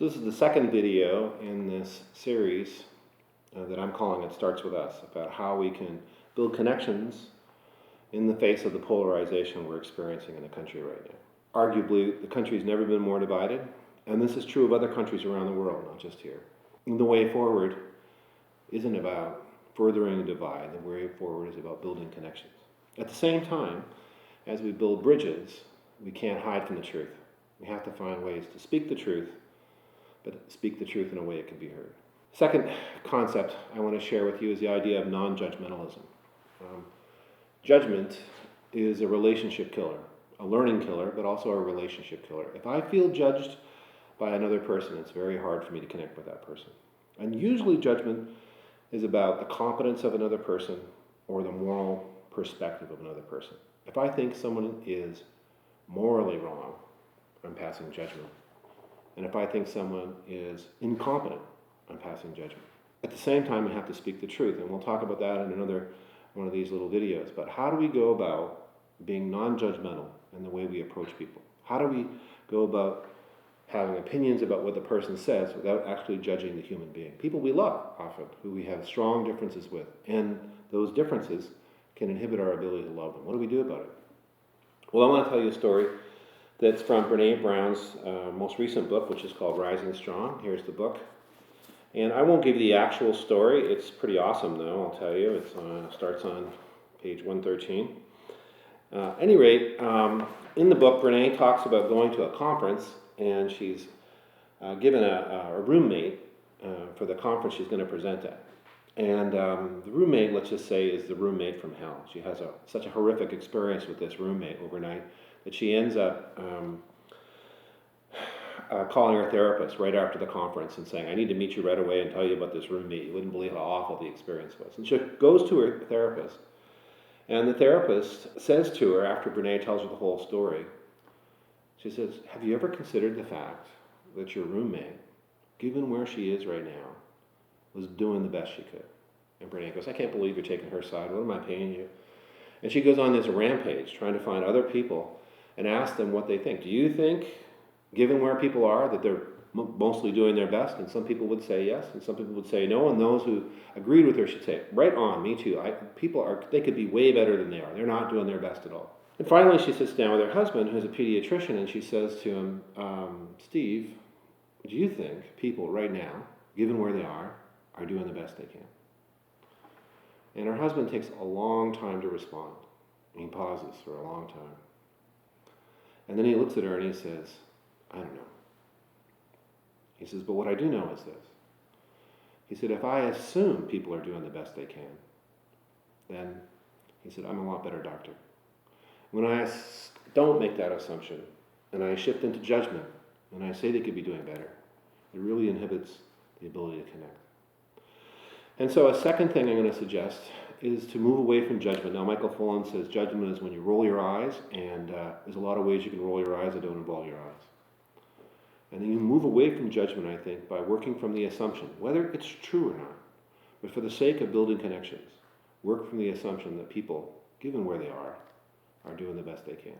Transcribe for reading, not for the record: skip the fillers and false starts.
So this is the second video in this series that I'm calling It Starts With Us, about how we can build connections in the face of the polarization we're experiencing in the country right now. Arguably, the country's never been more divided, and this is true of other countries around the world, not just here. And the way forward isn't about furthering the divide. The way forward is about building connections. At the same time, as we build bridges, we can't hide from the truth. We have to find ways to speak the truth, but speak the truth in a way it can be heard. Second concept I want to share with you is the idea of non-judgmentalism. Judgment is a relationship killer, a learning killer, but also a relationship killer. If I feel judged by another person, it's very hard for me to connect with that person. And usually judgment is about the competence of another person or the moral perspective of another person. If I think someone is morally wrong, I'm passing judgment. And if I think someone is incompetent, I'm passing judgment. At the same time, we have to speak the truth, and we'll talk about that in another one of these little videos. But how do we go about being non-judgmental in the way we approach people? How do we go about having opinions about what the person says without actually judging the human being? People we love often, who we have strong differences with, and those differences can inhibit our ability to love them. What do we do about it? Well, I want to tell you a story that's from Brene Brown's most recent book, which is called Rising Strong. Here's the book. And I won't give you the actual story. It's pretty awesome, though, I'll tell you. It starts on page 113. At any rate, in the book, Brene talks about going to a conference, and she's given a roommate for the conference she's going to present at. And the roommate, let's just say, is the roommate from hell. She has such a horrific experience with this roommate overnight that she ends up calling her therapist right after the conference and saying, I need to meet you right away and tell you about this roommate. You wouldn't believe how awful the experience was. And she goes to her therapist, and the therapist says to her, after Brene tells her the whole story, she says, have you ever considered the fact that your roommate, given where she is right now, was doing the best she could? And Brene goes, I can't believe you're taking her side. What am I paying you? And she goes on this rampage trying to find other people and ask them what they think. Do you think, given where people are, that they're mostly doing their best? And some people would say yes, and some people would say no, and those who agreed with her should say, right on, me too. They could be way better than they are. They're not doing their best at all. And finally she sits down with her husband, who's a pediatrician, and she says to him, Steve, do you think people right now, given where they are doing the best they can? And her husband takes a long time to respond. He pauses for a long time. And then he looks at her and he says, I don't know. He says, but what I do know is this. He said, if I assume people are doing the best they can, then, he said, I'm a lot better doctor. When I don't make that assumption, and I shift into judgment, and I say they could be doing better, it really inhibits the ability to connect. And so a second thing I'm going to suggest is to move away from judgment. Now, Michael Fullen says judgment is when you roll your eyes, and there's a lot of ways you can roll your eyes that don't involve your eyes. And then you move away from judgment, I think, by working from the assumption, whether it's true or not, but for the sake of building connections, work from the assumption that people, given where they are doing the best they can.